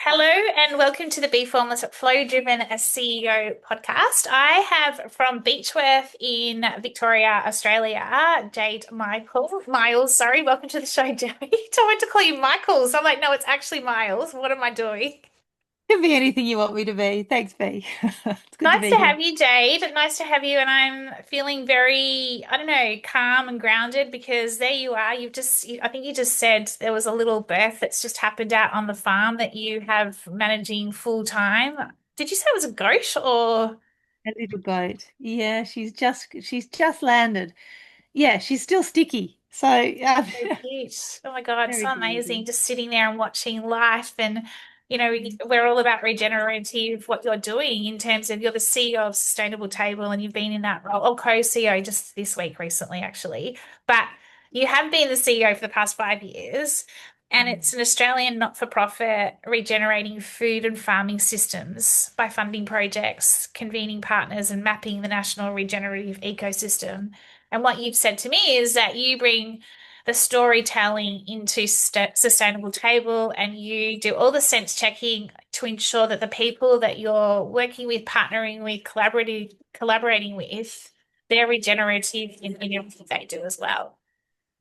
Hello and welcome to the Be Formless Flow Driven CEO podcast. I have from Beechworth in Victoria, Australia, Miles. Sorry, welcome to the show, Jade. I want to call you Michaels. I'm like, no, it's actually Miles. What am I doing? Can be anything you want me to be. Thanks, B. It's good to Nice to be here. have you, Jade. Nice to have you. And I'm feeling very, I don't know, calm and grounded because there you are. I think you just said there was a little birth that's just happened out on the farm that you have managing full time. Did you say it was a goat or? A little goat. Yeah, she's just landed. Yeah, she's still sticky. So So cute. Oh my God, very so gorgeous. amazing. Just sitting there and watching life. And, we're all about regenerative, what you're doing in terms of you're the CEO of Sustainable Table and you've been in that role, or co-CEO just this week recently, actually. But you have been the CEO for the past 5 years. And it's an Australian not-for-profit regenerating food and farming systems by funding projects, convening partners, and mapping the national regenerative ecosystem. And what you've said to me is that you bring the storytelling into Sustainable Table and you do all the sense checking to ensure that the people that you're working with, partnering with, collaborating with, they're regenerative in everything they do as well.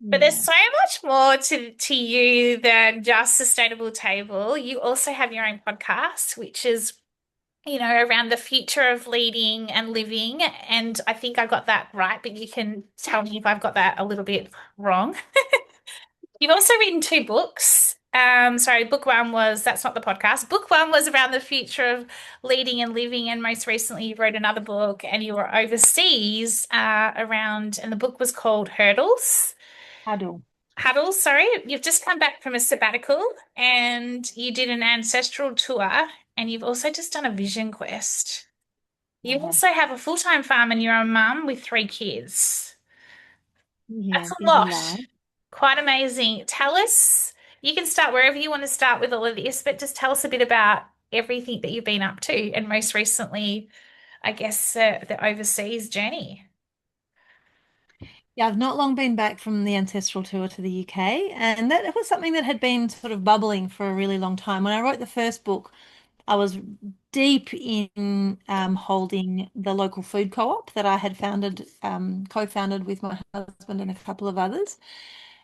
But there's Yeah. so much more to you than just Sustainable Table. You also have your own podcast, which is around the future of leading and living. And I think I got that right, but you can tell me if I've got that a little bit wrong. You've also written two books. Sorry, book one was, that's not the podcast. Book one was around the future of leading and living. And most recently, you wrote another book and you were overseas and the book was called Huddle. Huddles, sorry. You've just come back from a sabbatical and you did an ancestral tour and you've also just done a vision quest. You Yeah. also have a full-time farm and you're a mum with three kids. Yeah, That's a busy lot. life. Quite amazing. Tell us, you can start wherever you want to start with all of this, but just tell us a bit about everything that you've been up to and most recently, I guess, the overseas journey. Yeah, I've not long been back from the ancestral tour to the UK, and that was something that had been sort of bubbling for a really long time. When I wrote the first book, I was deep in holding the local food co-op that I had co-founded with my husband and a couple of others.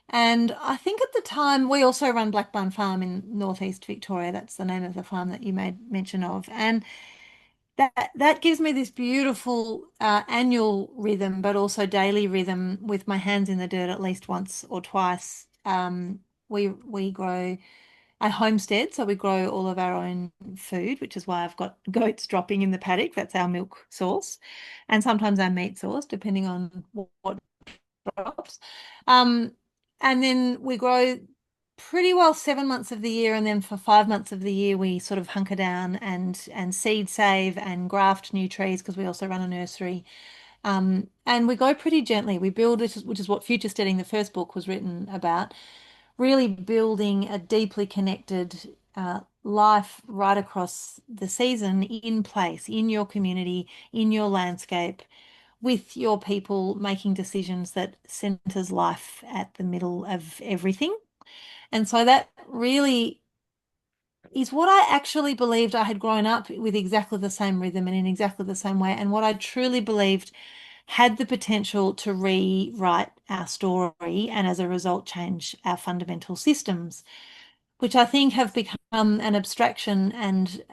And I think at the time we also run Blackburn Farm in northeast Victoria. That's the name of the farm that you made mention of. And that gives me this beautiful annual rhythm, but also daily rhythm with my hands in the dirt at least once or twice. We grow I homestead, so we grow all of our own food, which is why I've got goats dropping in the paddock. That's our milk source, and sometimes our meat source, depending on what crops. Um, and then we grow pretty well 7 months of the year, and then for 5 months of the year we sort of hunker down and seed save and graft new trees because we also run a nursery. And we go pretty gently. We build it, which is what Future Steading, the first book, was written about, really building a deeply connected life right across the season in place, in your community, in your landscape, with your people making decisions that centers life at the middle of everything. And so that really is what I actually believed. I had grown up with exactly the same rhythm and in exactly the same way. And what I truly believed had the potential to rewrite our story and as a result change our fundamental systems, which I think have become an abstraction and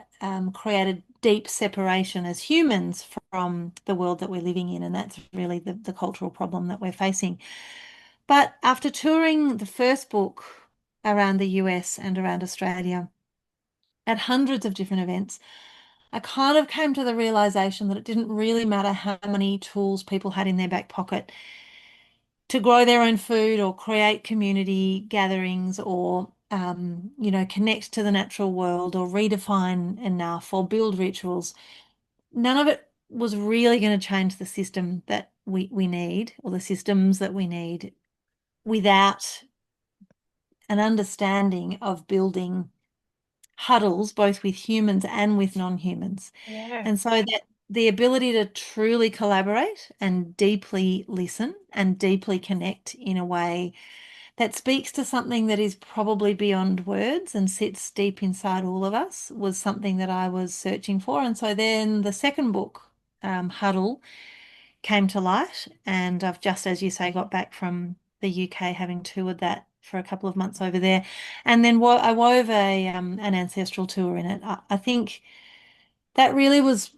created deep separation as humans from the world that we're living in. And that's really the cultural problem that we're facing. But after touring the first book around the US and around Australia at hundreds of different events, I kind of came to the realization that it didn't really matter how many tools people had in their back pocket to grow their own food or create community gatherings or connect to the natural world or redefine enough or build rituals. None of it was really going to change the system that we need or the systems that we need without an understanding of building huddles, both with humans and with non-humans. Yeah. And so that the ability to truly collaborate and deeply listen and deeply connect in a way that speaks to something that is probably beyond words and sits deep inside all of us was something that I was searching for. And so then the second book, Huddle, came to light. And I've just, as you say, got back from the UK having toured that for a couple of months over there. And then I wove an ancestral tour in it. I think that really was,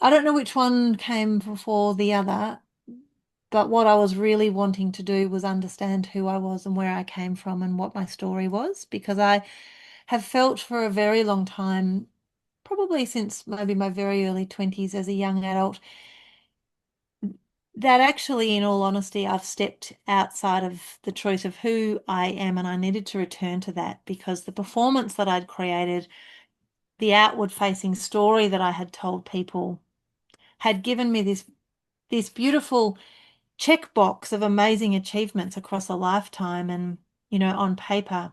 I don't know which one came before the other. But what I was really wanting to do was understand who I was and where I came from and what my story was, because I have felt for a very long time, probably since maybe my very early 20s as a young adult, that actually, in all honesty, I've stepped outside of the truth of who I am, and I needed to return to that because the performance that I'd created, the outward facing story that I had told people, had given me this beautiful checkbox of amazing achievements across a lifetime. And, on paper,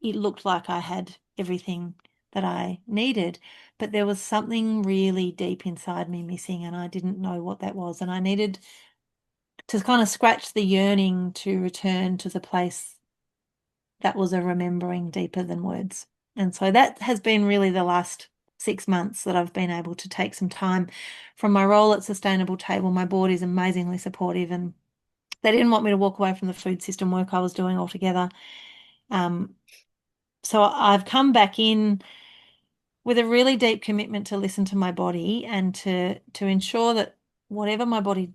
it looked like I had everything that I needed, but there was something really deep inside me missing, and I didn't know what that was. And I needed to kind of scratch the yearning to return to the place that was a remembering deeper than words. And so that has been really the last 6 months that I've been able to take some time from my role at Sustainable Table. My board is amazingly supportive, and they didn't want me to walk away from the food system work I was doing altogether. Um, so I've come back in with a really deep commitment to listen to my body and to ensure that whatever my body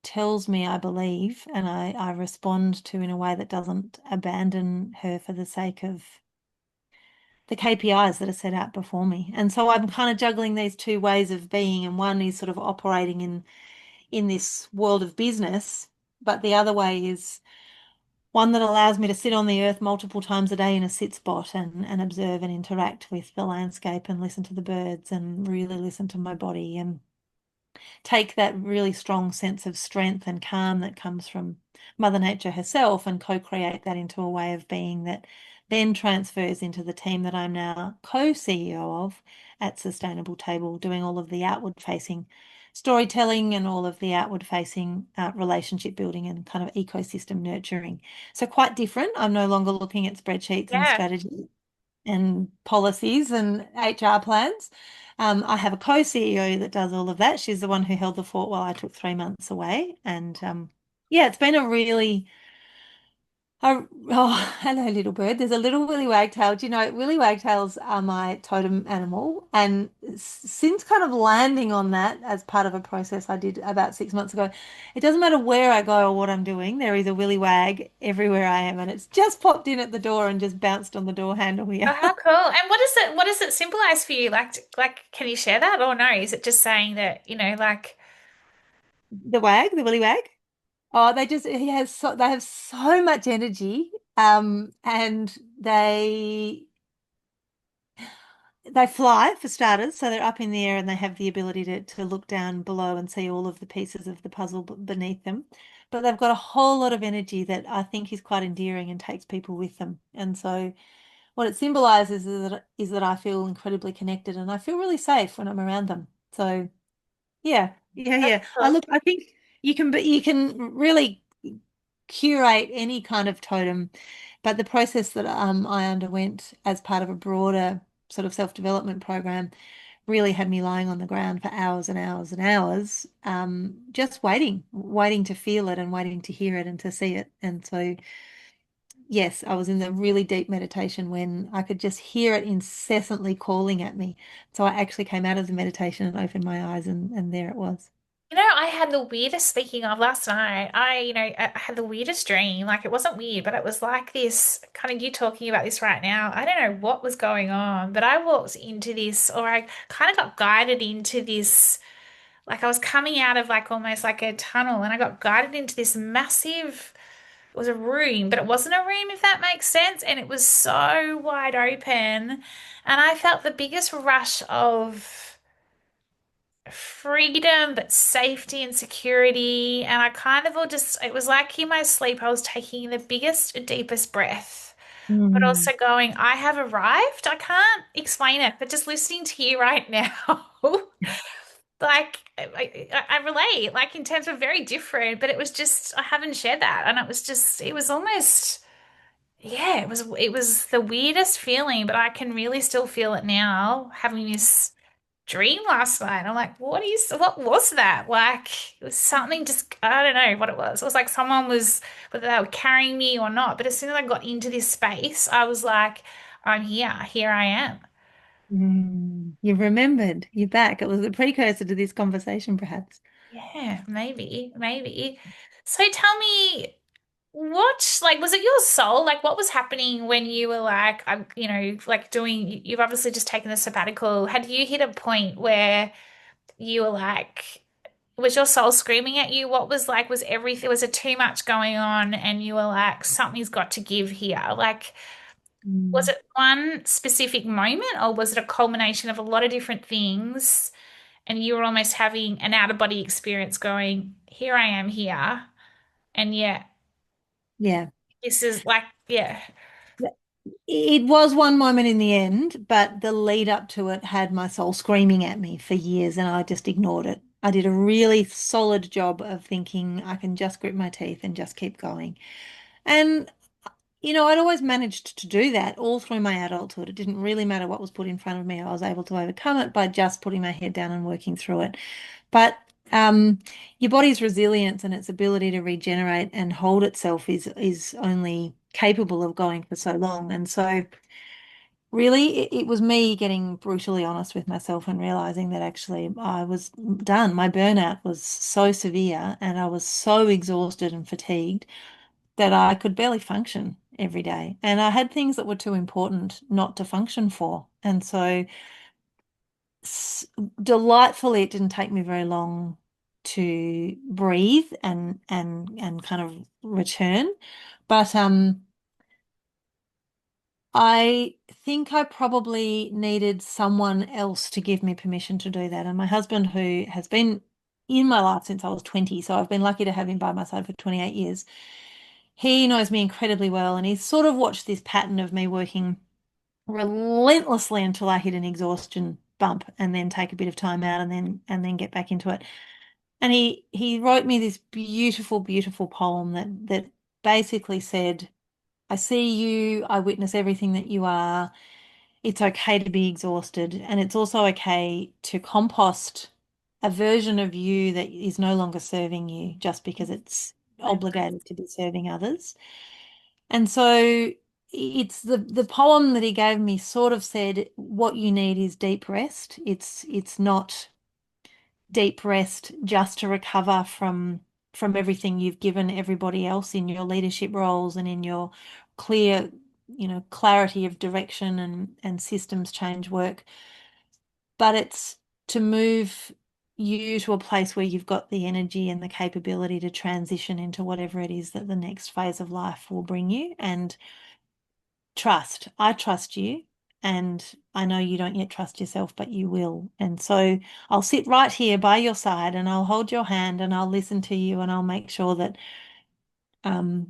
tells me, I believe, and I respond to in a way that doesn't abandon her for the sake of the KPIs that are set out before me. And so I'm kind of juggling these two ways of being, and one is sort of operating in this world of business, but the other way is one that allows me to sit on the earth multiple times a day in a sit spot and observe and interact with the landscape and listen to the birds and really listen to my body and take that really strong sense of strength and calm that comes from Mother Nature herself and co-create that into a way of being that then transfers into the team that I'm now co-CEO of at Sustainable Table, doing all of the outward facing storytelling and all of the outward facing relationship building and kind of ecosystem nurturing. So quite different. I'm no longer looking at spreadsheets and Yeah. strategy and policies and HR plans. I have a co-CEO that does all of that. She's the one who held the fort while I took 3 months away. And yeah, it's been a really, oh, hello, little bird. There's a little willy wagtail. Do you know, willy wagtails are my totem animal. And since kind of landing on that as part of a process I did about 6 months ago, it doesn't matter where I go or what I'm doing, there is a willy wag everywhere I am. And it's just popped in at the door and just bounced on the door handle Oh, here. how cool. And what does it symbolize for you? Like, can you share that or no? Is it just saying that, like, The wag, the willy wag. Oh, they have so much energy. And they fly for starters, so they're up in the air and they have the ability to look down below and see all of the pieces of the puzzle beneath them. But they've got a whole lot of energy that I think is quite endearing and takes people with them. And so what it symbolizes is that I feel incredibly connected and I feel really safe when I'm around them. So yeah, yeah, that's yeah. cool. I think you can really curate any kind of totem, but the process that I underwent as part of a broader sort of self-development program really had me lying on the ground for hours and hours and hours, just waiting to feel it and waiting to hear it and to see it. And so, yes, I was in the really deep meditation when I could just hear it incessantly calling at me. So I actually came out of the meditation and opened my eyes, and there it was. I had the weirdest, speaking of last night, I had the weirdest dream. Like, it wasn't weird, but it was like this kind of you talking about this right now. I don't know what was going on, but I walked into this, or I kind of got guided into this. Like, I was coming out of like almost like a tunnel, and I got guided into this massive, it was a room, but it wasn't a room, if that makes sense. And it was so wide open. And I felt the biggest rush of freedom, but safety and security. And I kind of all just, it was like in my sleep, I was taking the biggest, deepest breath, but Mm. also going, I have arrived. I can't explain it, but just listening to you right now, like I relate, like in terms of very different, but it was just, I haven't shared that. And it was just, it was almost. yeah, it was the weirdest feeling, but I can really still feel it now, having this dream last night. I'm like, what was that? Like, it was something just, I don't know what it was. It was like someone was, whether they were carrying me or not. But as soon as I got into this space, I was like, I'm here. Here I am. You remembered. You're back. It was a precursor to this conversation, perhaps. Yeah, maybe, maybe. So tell me, like, was it your soul? Like, what was happening when you were like, I'm, like you've obviously just taken a sabbatical. Had you hit a point where you were like, was your soul screaming at you? What was like, was it too much going on and you were like, something's got to give here? Like, was Mm. it one specific moment or was it a culmination of a lot of different things and you were almost having an out of body experience going, here I am here. And yet Yeah. this is like, yeah. It was one moment in the end, but the lead up to it had my soul screaming at me for years, and I just ignored it. I did a really solid job of thinking I can just grit my teeth and just keep going. And, I'd always managed to do that all through my adulthood. It didn't really matter what was put in front of me. I was able to overcome it by just putting my head down and working through it. But your body's resilience and its ability to regenerate and hold itself is only capable of going for so long. And so really, it was me getting brutally honest with myself and realizing that actually I was done. My burnout was so severe and I was so exhausted and fatigued that I could barely function every day. And I had things that were too important not to function for. And so s- delightfully, it didn't take me very long to breathe and kind of return. But I think I probably needed someone else to give me permission to do that. And my husband, who has been in my life since I was 20, so I've been lucky to have him by my side for 28 years. He knows me incredibly well, and he's sort of watched this pattern of me working relentlessly until I hit an exhaustion bump and then take a bit of time out and then get back into it. And he wrote me this beautiful, beautiful poem that basically said, I see you, I witness everything that you are. It's okay to be exhausted, and it's also okay to compost a version of you that is no longer serving you just because it's obligated to be serving others. And so it's the poem that he gave me sort of said what you need is deep rest. It's not deep rest just to recover from everything you've given everybody else in your leadership roles and in your clear, clarity of direction and systems change work. But it's to move you to a place where you've got the energy and the capability to transition into whatever it is that the next phase of life will bring you. And trust. I trust you. And I know you don't yet trust yourself, but you will. And so I'll sit right here by your side and I'll hold your hand and I'll listen to you and I'll make sure that my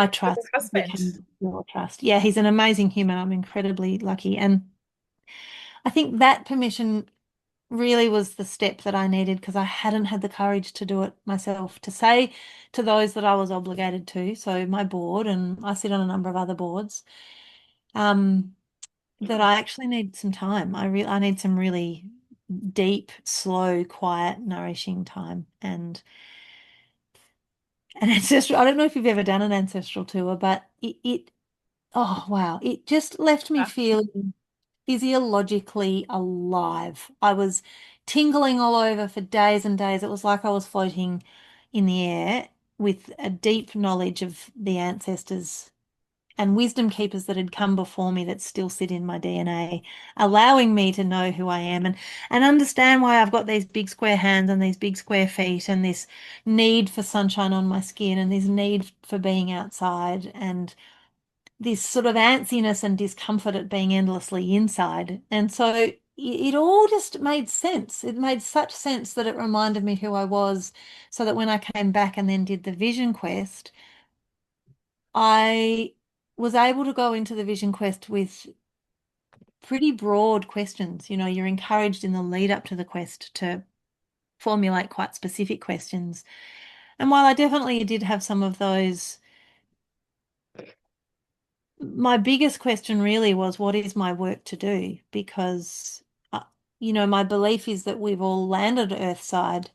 With trust your husband. becomes your trust. Yeah, he's an amazing human. I'm incredibly lucky. And I think that permission really was the step that I needed because I hadn't had the courage to do it myself, to say to those that I was obligated to, so my board, and I sit on a number of other boards, that I actually need some time. I need some really deep, slow, quiet, nourishing time. And ancestral, I don't know if you've ever done an ancestral tour, but it oh wow, it just left me feeling physiologically alive. I was tingling all over for days and days. It was like I was floating in the air with a deep knowledge of the ancestors and wisdom keepers that had come before me that still sit in my DNA, allowing me to know who I am and understand why I've got these big square hands and these big square feet and this need for sunshine on my skin and this need for being outside and this sort of antsiness and discomfort at being endlessly inside. And so it all just made sense. It made such sense that it reminded me who I was, so that when I came back and then did the vision quest, I was able to go into the vision quest with pretty broad questions. You're encouraged in the lead up to the quest to formulate quite specific questions. And while I definitely did have some of those my biggest question really was, what is my work to do? Because, uh, my belief is that we've all landed Earthside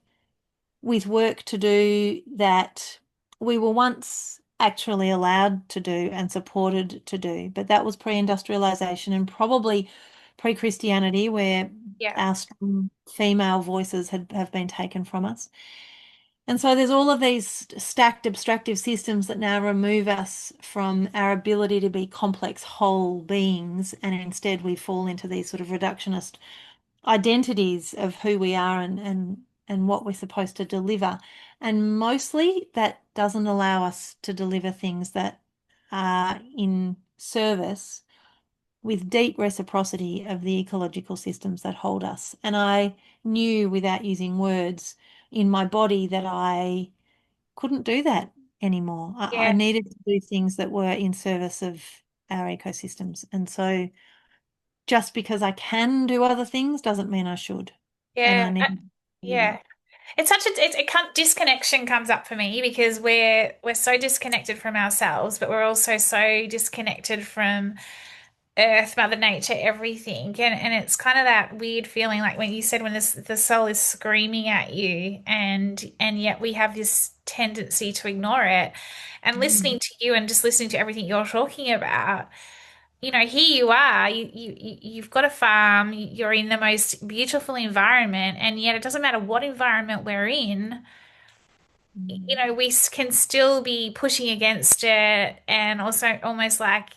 with work to do that we were once actually allowed to do and supported to do. But that was pre-industrialization and probably pre-Christianity, where Yeah. our strong female voices have been taken from us. And so there's all of these stacked abstractive systems that now remove us from our ability to be complex whole beings, and instead we fall into these sort of reductionist identities of who we are and what we're supposed to deliver. And mostly that doesn't allow us to deliver things that are in service with deep reciprocity of the ecological systems that hold us. And I knew without using words in my body that I couldn't do that anymore. I Yeah. needed to do things that were in service of our ecosystems. And so just because I can do other things doesn't mean I should. And I Yeah. need to do Yeah. that. It's such a disconnection comes up for me because we're so disconnected from ourselves, but we're also so disconnected from Earth, Mother Nature, everything. And it's kind of that weird feeling like when you said when the soul is screaming at you and yet we have this tendency to ignore it. And Mm. listening to you and just listening to everything you're talking about, here you are, you've got a farm, you're in the most beautiful environment, and yet it doesn't matter what environment we're in, Mm. we can still be pushing against it and also almost like,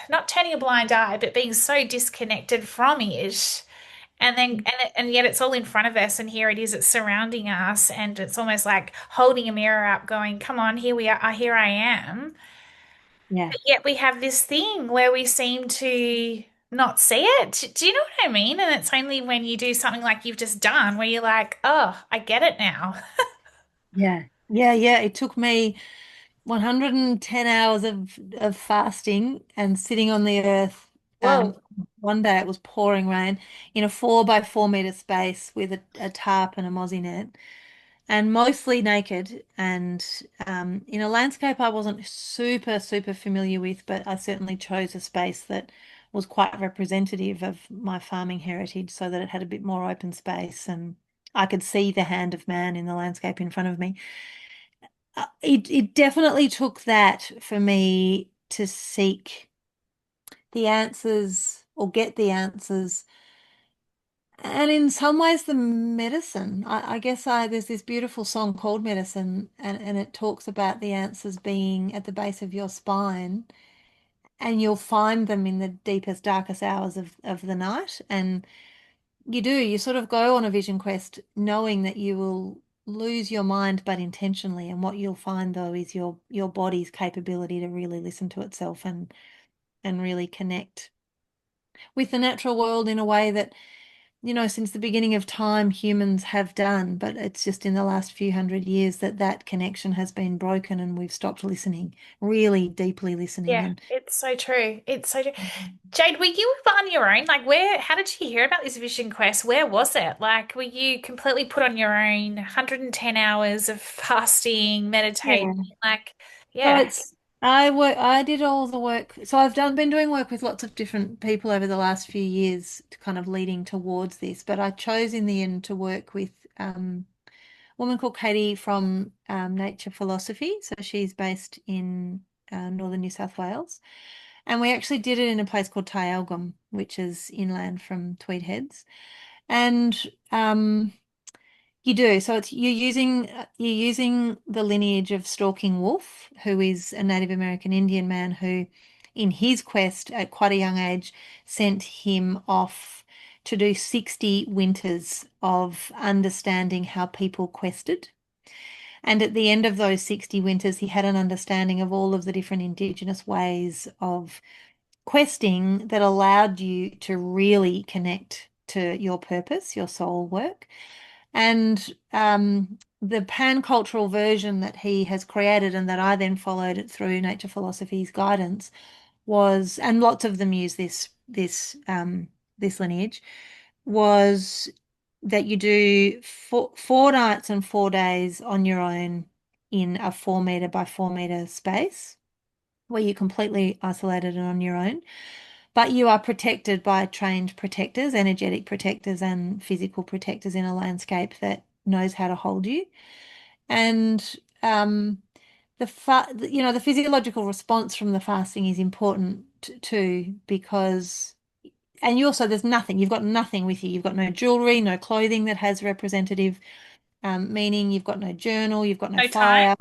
not turning a blind eye, but being so disconnected from it. And yet it's all in front of us, and here it is, it's surrounding us, and it's almost like holding a mirror up, going, "Come on, here we are, here I am." Yeah. But yet we have this thing where we seem to not see it. Do you know what I mean? And it's only when you do something like you've just done where you're like, "Oh, I get it now." Yeah. Yeah, yeah. It took me 110 hours of fasting and sitting on the earth. Whoa. One day it was pouring rain in a 4 by 4 meter space with a tarp and a mozzie net, and mostly naked, and in a landscape I wasn't super familiar with, but I certainly chose a space that was quite representative of my farming heritage so that it had a bit more open space and I could see the hand of man in the landscape in front of me. It definitely took that for me to seek the answers or get the answers. And in some ways, the medicine, I guess there's this beautiful song called Medicine, and it talks about the answers being at the base of your spine, and you'll find them in the deepest, darkest hours of the night. And you sort of go on a vision quest knowing that you will lose your mind, but intentionally. And what you'll find though is your body's capability to really listen to itself and really connect with the natural world in a way that since the beginning of time, humans have done, but it's just in the last few hundred years that that connection has been broken and we've stopped listening, really deeply listening. Yeah, And it's so true. It's so true. Jade, were you on your own? Like, how did you hear about this vision quest? Where was it? Like, were you completely put on your own, 110 hours of fasting, meditating? yeah, Like, so yeah, I did all the work. So been doing work with lots of different people over the last few years to kind of leading towards this, but I chose in the end to work with a woman called Katie from Nature Philosophy. So she's based in northern New South Wales. And we actually did it in a place called Tyalgum, which is inland from Tweed Heads. And you do. So you're using the lineage of Stalking Wolf, who is a Native American Indian man who, in his quest at quite a young age, sent him off to do 60 winters of understanding how people quested. And at the end of those 60 winters, he had an understanding of all of the different Indigenous ways of questing that allowed you to really connect to your purpose, your soul work. And the pan-cultural version that he has created and that I then followed it through nature philosophy's guidance was, and lots of them use this lineage, was that you do four nights and 4 days on your own in a 4 meter by 4 meter space. where you're completely isolated and on your own, but you are protected by trained protectors, energetic protectors, and physical protectors in a landscape that knows how to hold you. And the physiological response from the fasting is important too, because and you also you've got nothing with you. You've got no jewelry, no clothing that has representative meaning. You've got no journal, you've got no No time? fire.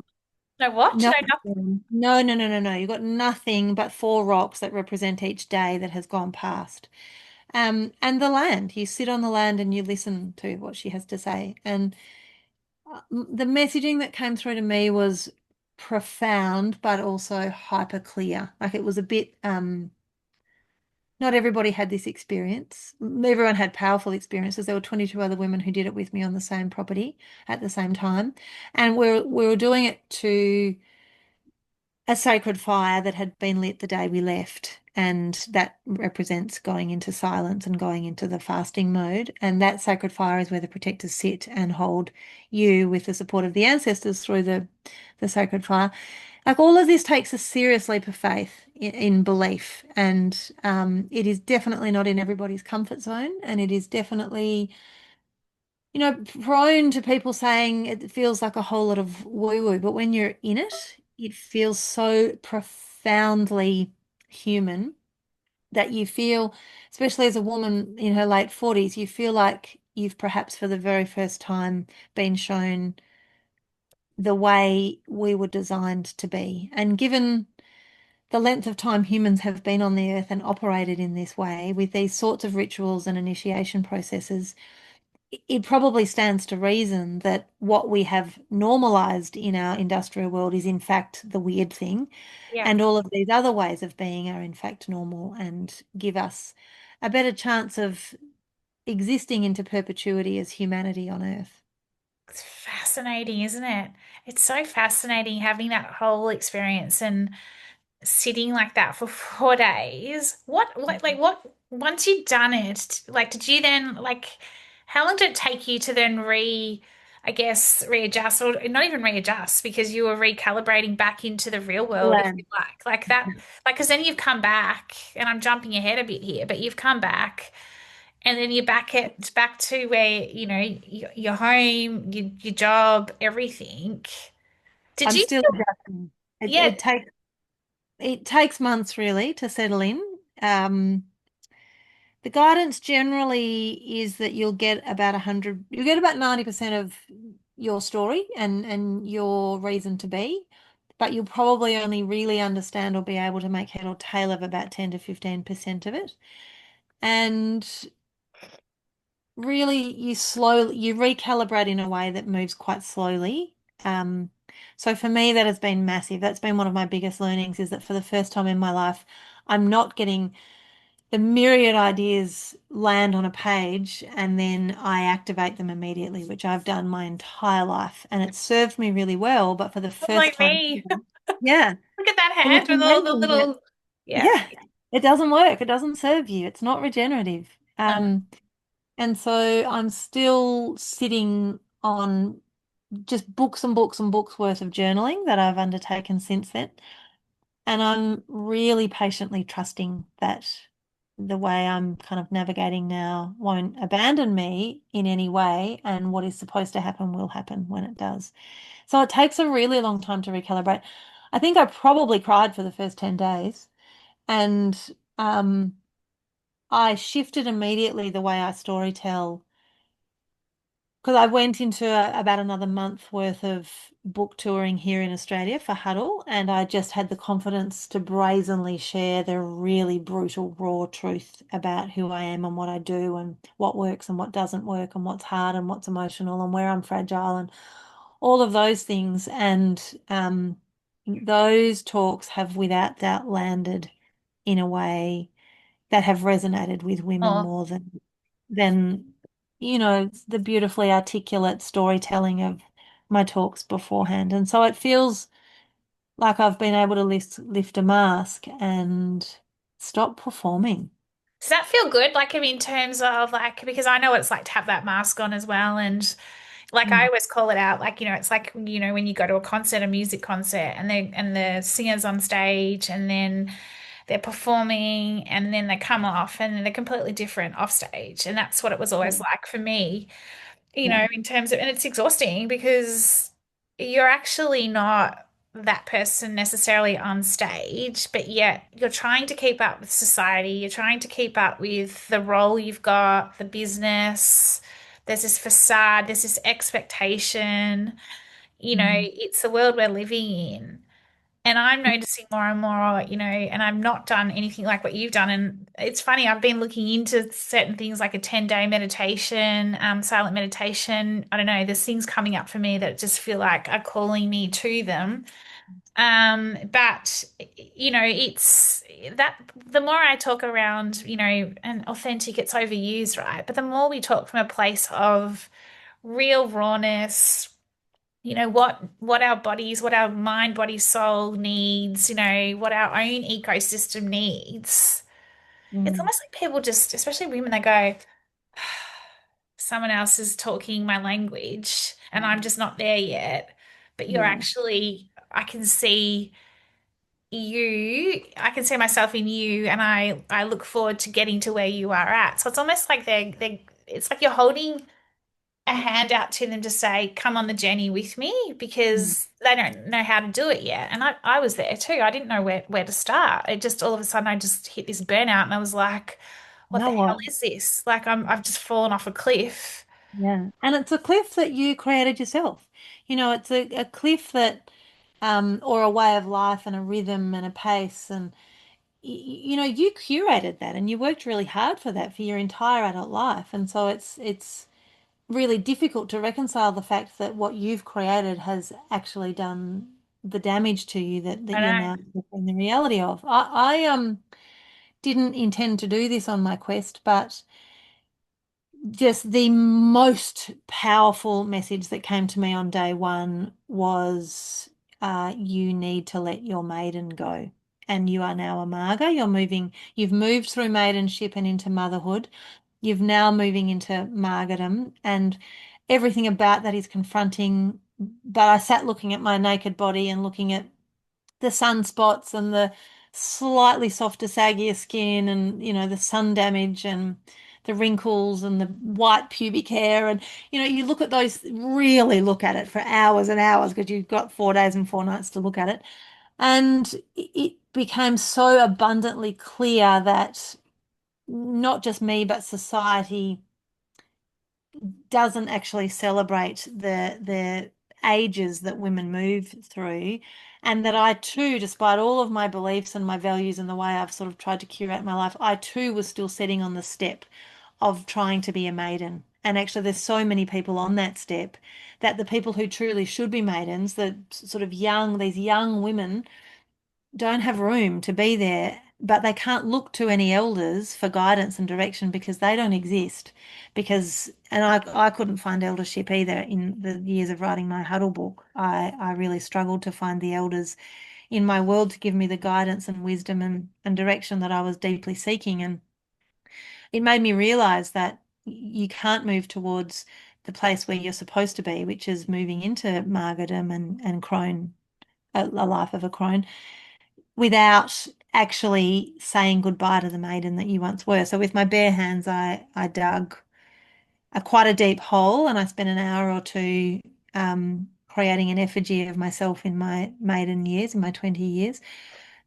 No what? No, No nothing. no, no, no, no, no. You've got nothing but four rocks that represent each day that has gone past. And the land. You sit on the land and you listen to what she has to say. And the messaging that came through to me was profound, but also hyper clear. Like it was a bit, not everybody had this experience. Everyone had powerful experiences. There were 22 other women who did it with me on the same property at the same time. And we were doing it to a sacred fire that had been lit the day we left. And that represents going into silence and going into the fasting mode. And that sacred fire is where the protectors sit and hold you with the support of the ancestors through the sacred fire. Like all of this takes a serious leap of faith in belief. And it is definitely not in everybody's comfort zone. And it is definitely prone to people saying it feels like a whole lot of woo-woo, but when you're in it, it feels so profoundly human that you feel, especially as a woman in her late 40s, you feel like you've perhaps for the very first time been shown the way we were designed to be. And given the length of time humans have been on the earth and operated in this way with these sorts of rituals and initiation processes, it probably stands to reason that what we have normalized in our industrial world is in fact the weird thing, Yeah. and all of these other ways of being are in fact normal and give us a better chance of existing into perpetuity as humanity on Earth. It's fascinating, isn't it? It's so fascinating having that whole experience and sitting like that for 4 days. Once you'd done it, like, did you then, like, how long did it take you to then I guess, readjust, or not even readjust because you were recalibrating back into the real world, if you Land. like that, like, because then you've come back, and I'm jumping ahead a bit here, but you've come back. And then you're back to where, your home, your job, everything. Did I'm you still feel, adjusting. It, yeah, it takes it takes months really to settle in. Um, The guidance generally is that you'll get about 90% of your story and your reason to be, but you'll probably only really understand or be able to make head or tail of about 10 to 15% of it. And really you recalibrate in a way that moves quite slowly. Um, so for me, that has been massive. That's been one of my biggest learnings is that for the first time in my life, I'm not getting the myriad ideas land on a page and then I activate them immediately, which I've done my entire life. And it served me really well. But for the first like time, me? yeah, Look at that for the hand with all the commending that, little, yeah. yeah, it doesn't work. It doesn't serve you. It's not regenerative. Uh, And so I'm still sitting on just books and books and books worth of journaling that I've undertaken since then. And I'm really patiently trusting that the way I'm kind of navigating now won't abandon me in any way, and what is supposed to happen will happen when it does. So it takes a really long time to recalibrate. I think I probably cried for the first 10 days, and I shifted immediately the way I storytell because I went into about another month worth of book touring here in Australia for Huddle, and I just had the confidence to brazenly share the really brutal, raw truth about who I am and what I do and what works and what doesn't work and what's hard and what's emotional and where I'm fragile and all of those things. And those talks have without doubt landed in a way that have resonated with women oh, more than the beautifully articulate storytelling of my talks beforehand. And so it feels like I've been able to lift a mask and stop performing. does that feel good? Like, in terms of, like, because I know what it's like to have that mask on as well. And, Like I Mm. always call it out, like, it's like, when you go to a concert, a music concert, and the singer's on stage and then they're performing and then they come off and they're completely different off stage. And that's what it was Yeah. always like for me, Yeah. in terms of, and it's exhausting because you're actually not that person necessarily on stage, but yet you're trying to keep up with society. You're trying to keep up with the role you've got, the business. There's this facade, there's this expectation. Mm. It's the world we're living in. And I'm noticing more and more, and I've not done anything like what you've done. And it's funny, I've been looking into certain things like a 10-day meditation, silent meditation. I don't know, there's things coming up for me that just feel like are calling me to them. But it's that the more I talk around, and authentic, it's overused, right? But the more we talk from a place of real rawness, what our bodies, what our mind, body, soul needs, what our own ecosystem needs. It's Mm. almost like people just, especially women, they go, someone else is talking my language and I'm just not there yet. But you're Yeah. actually, I can see myself in you, and I look forward to getting to where you are at. So it's almost like it's like you're holding a hand out to them to say, come on the journey with me, Mm. because they don't know how to do it yet. And I was there too. I didn't know where to start. It just all of a sudden I just hit this burnout and I was like, You what know the hell what? is this? Like I've just fallen off a cliff. Yeah. And it's a cliff that you created yourself. It's a cliff that, or a way of life and a rhythm and a pace. And, you curated that and you worked really hard for that for your entire adult life. And so it's really difficult to reconcile the fact that what you've created has actually done the damage to you that I you're now know. in the reality of. I didn't intend to do this on my quest, but just the most powerful message that came to me on day one was you need to let your maiden go. And you are now a Marga. You've moved through maidenship and into motherhood. You've now moving into martyrdom, and everything about that is confronting. But I sat looking at my naked body and looking at the sunspots and the slightly softer, saggier skin, and the sun damage and the wrinkles and the white pubic hair. And you look at those, really look at it for hours and hours because you've got 4 days and 4 nights to look at it. And it became so abundantly clear that not just me, but society doesn't actually celebrate the ages that women move through, and that I too, despite all of my beliefs and my values and the way I've sort of tried to curate my life, I too was still sitting on the step of trying to be a maiden. And actually, there's so many people on that step that the people who truly should be maidens, these young women don't have room to be there, but they can't look to any elders for guidance and direction because they don't exist. And I couldn't find eldership either in the years of writing my huddle book. I really struggled to find the elders in my world to give me the guidance and wisdom and direction that I was deeply seeking. And it made me realize that you can't move towards the place where you're supposed to be, which is moving into martyrdom and crone, a life of a crone, without actually saying goodbye to the maiden that you once were. So with my bare hands, I dug quite a deep hole, and I spent an hour or two creating an effigy of myself in my maiden years, in my 20 years.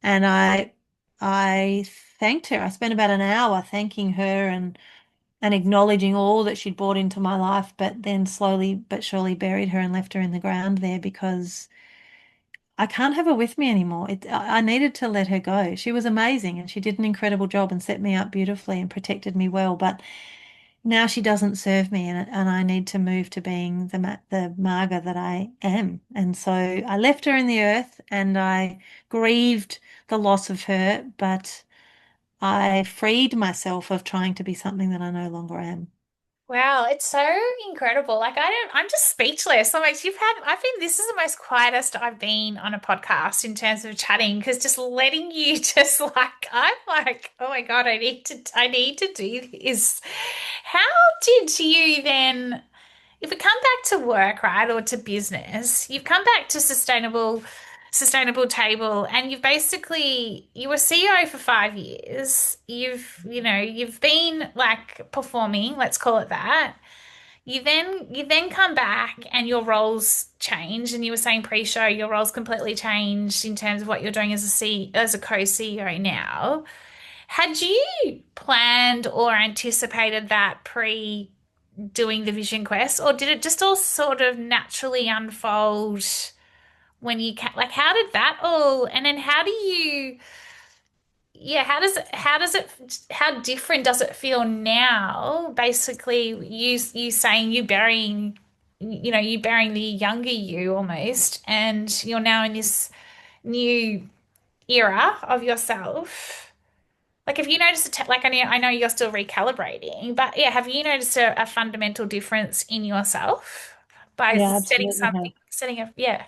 And I thanked her. I spent about an hour thanking her and acknowledging all that she'd brought into my life, but then slowly but surely buried her and left her in the ground there because I can't have her with me anymore. I needed to let her go. She was amazing and she did an incredible job and set me up beautifully and protected me well. But now she doesn't serve me, and I need to move to being the Marga that I am. And so I left her in the earth and I grieved the loss of her, but I freed myself of trying to be something that I no longer am. Wow, it's so incredible. Like I'm just speechless. I'm like, this is the most quietest I've been on a podcast in terms of chatting, because just letting you just like, I'm like, oh my God, I need to do this. How did you then if we come back to work, right, or to business, you've come back to sustainable table and you were CEO for 5 years. You've been like performing, let's call it that. You then come back and your roles change, and you were saying pre-show your roles completely changed in terms of what you're doing as a co-CEO now. Had you planned or anticipated that pre doing the Vision Quest, or did it just all sort of naturally unfold when like how did that all, and then how do you, yeah, how different does it feel now? Basically, you saying you burying the younger you almost, and you're now in this new era of yourself. Like, have you noticed like I know you're still recalibrating, but yeah, have you noticed a fundamental difference in yourself by Yeah, absolutely. setting a, yeah,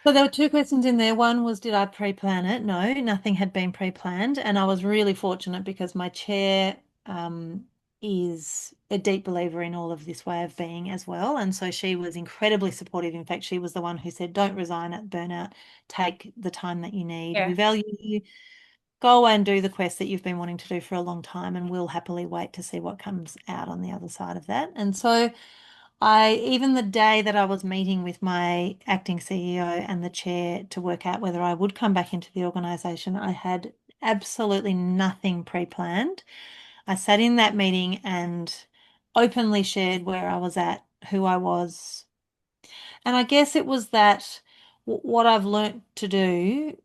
So there were two questions in there. One was, did I pre-plan it? No, nothing had been pre-planned. And I was really fortunate because my chair is a deep believer in all of this way of being as well. And so she was incredibly supportive. In fact, she was the one who said, don't resign at burnout. Take the time that you need. We yeah, value you. Go away and do the quest that you've been wanting to do for a long time, and we'll happily wait to see what comes out on the other side of that. And so even the day that I was meeting with my acting CEO and the chair to work out whether I would come back into the organization, I had absolutely nothing pre-planned. I sat in that meeting and openly shared where I was at, who I was. And I guess it was that what I've learnt to do,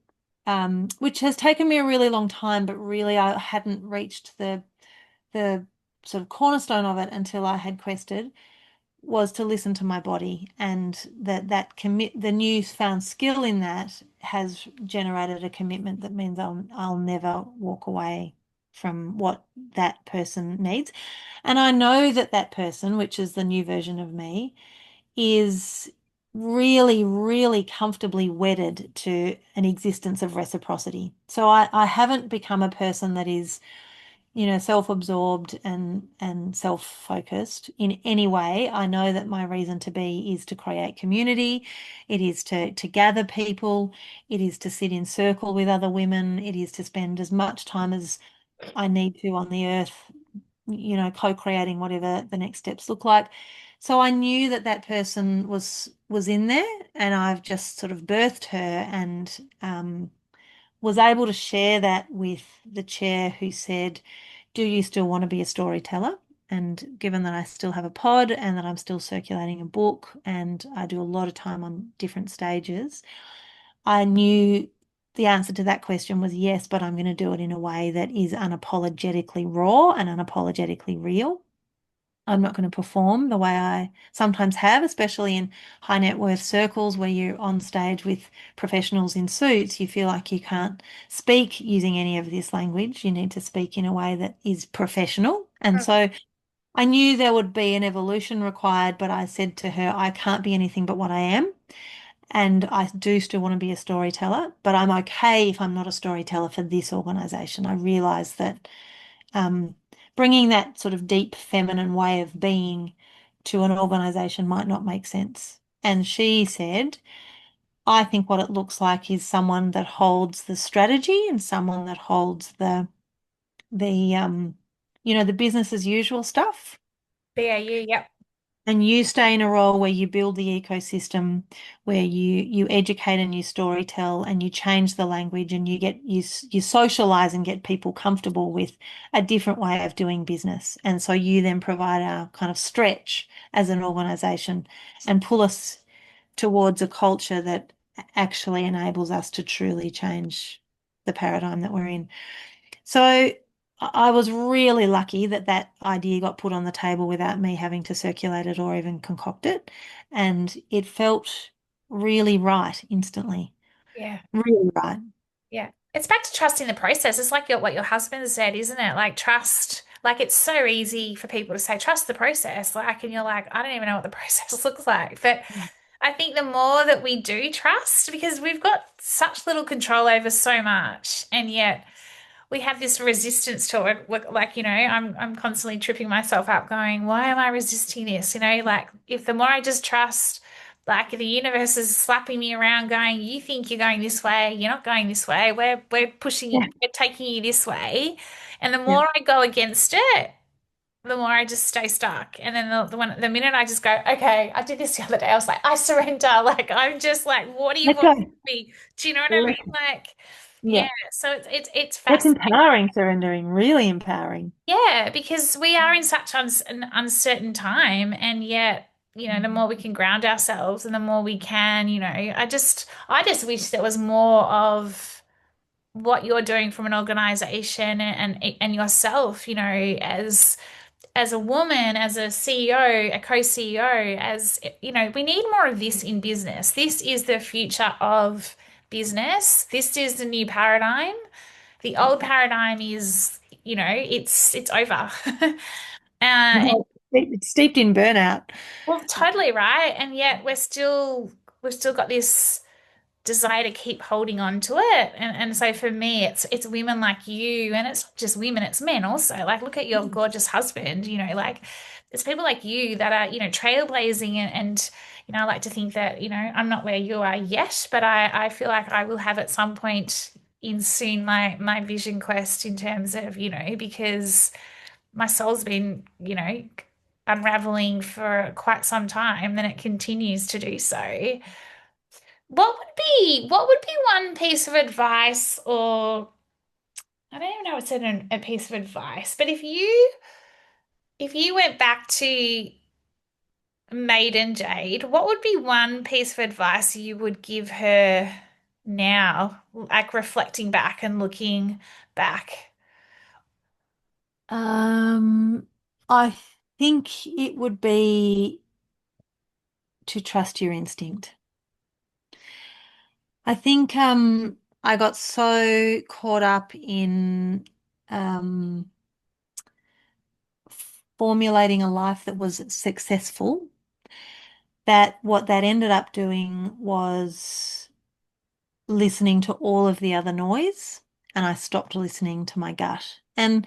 which has taken me a really long time, but really I hadn't reached the sort of cornerstone of it until I had quested, was to listen to my body, and the newfound skill in that has generated a commitment that means I'll never walk away from what that person needs. And I know that that person, which is the new version of me, is really, really comfortably wedded to an existence of reciprocity. So I haven't become a person that is, self-absorbed and self-focused in any way. I know that my reason to be is to create community. It is to gather people. It is to sit in circle with other women. It is to spend as much time as I need to on the earth, co-creating whatever the next steps look like. So I knew that that person was in there, and I've just sort of birthed her, and was able to share that with the chair, who said, do you still want to be a storyteller? And given that I still have a pod and that I'm still circulating a book and I do a lot of time on different stages, I knew the answer to that question was yes, but I'm going to do it in a way that is unapologetically raw and unapologetically real. I'm not going to perform the way I sometimes have, especially in high net worth circles where you're on stage with professionals in suits. You feel like you can't speak using any of this language. You need to speak in a way that is professional. And so I knew there would be an evolution required, but I said to her, I can't be anything but what I am. And I do still want to be a storyteller, but I'm okay if I'm not a storyteller for this organization. I realize that um, bringing that sort of deep feminine way of being to an organization might not make sense. And she said, I think what it looks like is someone that holds the strategy and someone that holds the the business as usual stuff. BAU, yep. And you stay in a role where you build the ecosystem, where you educate and you storytell and you change the language, and you socialize and get people comfortable with a different way of doing business. And so you then provide our kind of stretch as an organization and pull us towards a culture that actually enables us to truly change the paradigm that we're in. So I was really lucky that that idea got put on the table without me having to circulate it or even concoct it. And it felt really right instantly. Yeah. Really right. Yeah. It's back to trusting the process. It's like what your husband said, isn't it? Like trust, like it's so easy for people to say, trust the process. Like, and you're like, I don't even know what the process looks like. But I think the more that we do trust, because we've got such little control over so much, and yet we have this resistance to it. Like, I'm constantly tripping myself up going, why am I resisting this? Like if the more I just trust, like the universe is slapping me around going, you think you're going this way, you're not going this way. We're pushing you, Yeah. we're taking you this way. And the Yeah. more I go against it, the more I just stay stuck. And then the minute I just go, okay, I did this the other day. I was like, I surrender. Like I'm just like, what do you Let want go. from me? Do you know what I Let mean? Like, yeah. Yeah. So it's That's fascinating. empowering, surrendering, really empowering. Yeah, because we are in such an uncertain time, and yet, the more we can ground ourselves, and the more we can, I just wish there was more of what you're doing from an organization and yourself, as a woman, as a CEO, a co-CEO, we need more of this in business. This is the future of business. This is the new paradigm. The old paradigm is, it's over. And Well, it's steeped in burnout. well, totally right. And yet we've still got this desire to keep holding on to it. And so for me, it's women like you, and it's not just women, it's men also. Like look at your gorgeous husband, like it's people like you that are, trailblazing and I like to think that, I'm not where you are yet, but I feel like I will have at some point in soon my vision quest in terms of, because my soul's been, unraveling for quite some time, then it continues to do so. What would be one piece of advice, or I don't even know what's a piece of advice, but if you went back to Maiden Jade, what would be one piece of advice you would give her now, like reflecting back and looking back? Um, I think it would be to trust your instinct. I think I got so caught up in um formulating a life that was successful that what that ended up doing was listening to all of the other noise, and I stopped listening to my gut. And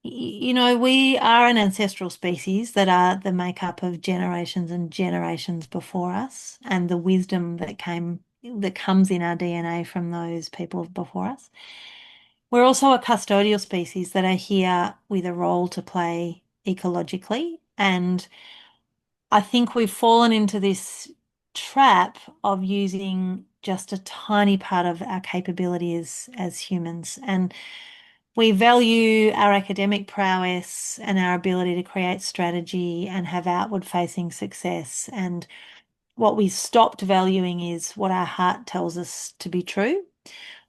we are an ancestral species that are the makeup of generations and generations before us, and the wisdom that comes in our DNA from those people before us. We're also a custodial species that are here with a role to play ecologically, and I think we've fallen into this trap of using just a tiny part of our capability as humans. And we value our academic prowess and our ability to create strategy and have outward facing success. And what we stopped valuing is what our heart tells us to be true,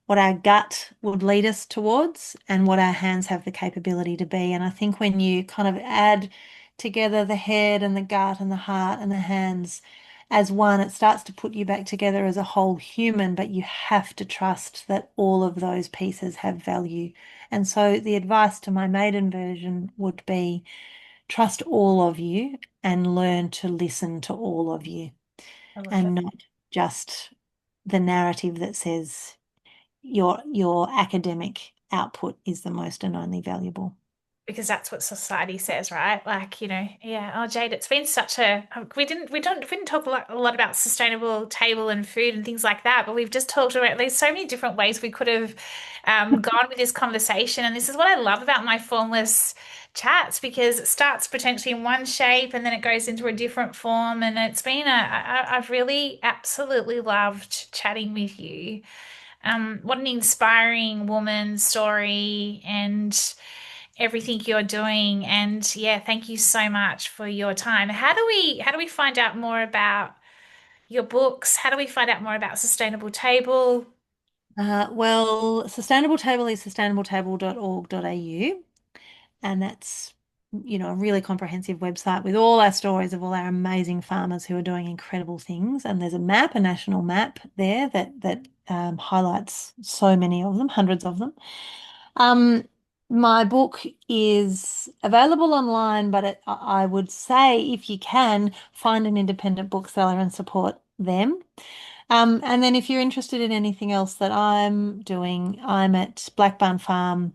what our gut would lead us towards, and what our hands have the capability to be. And I think when you kind of add together the head and the gut and the heart and the hands as one, it starts to put you back together as a whole human, but you have to trust that all of those pieces have value. And so the advice to my maiden version would be trust all of you and learn to listen to all of you, I love it. and not just the narrative that says your academic output is the most and only valuable. Because that's what society says, right? Like, yeah. Oh, Jade, it's been such a we didn't talk a lot about sustainable table and food and things like that, but we've just talked about there's so many different ways we could have gone with this conversation. And this is what I love about my formless chats because it starts potentially in one shape and then it goes into a different form. And it's been I've really absolutely loved chatting with you. What an inspiring woman story and everything you're doing. And yeah, thank you so much for your time. How do we find out more about your books? How do we find out more about Sustainable Table? Well, Sustainable Table is sustainabletable.org.au, and that's a really comprehensive website with all our stories of all our amazing farmers who are doing incredible things. And there's a map, a national map there that highlights so many of them, hundreds of them. Um, my book is available online, but I would say if you can find an independent bookseller and support them. And then if you're interested in anything else that I'm doing, I'm at Black Barn Farm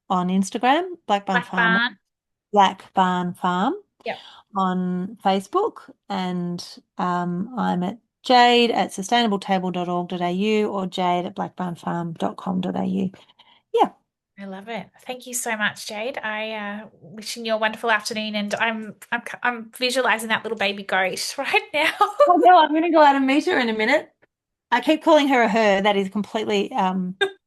on Instagram, Black Barn. Black Barn Farm Yep. on Facebook, and I'm at Jade at sustainabletable.org.au or Jade at blackbarnfarm.com.au. Yeah. I love it. Thank you so much, Jade. Wishing you a wonderful afternoon, and I'm visualizing that little baby goat right now. Oh no, I'm going to go out and meet her in a minute. I keep calling her a her. That is completely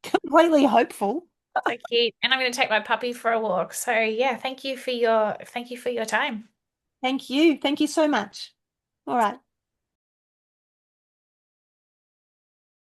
completely hopeful. So cute. And I'm going to take my puppy for a walk. So yeah, thank you for your time. Thank you. Thank you so much. All right.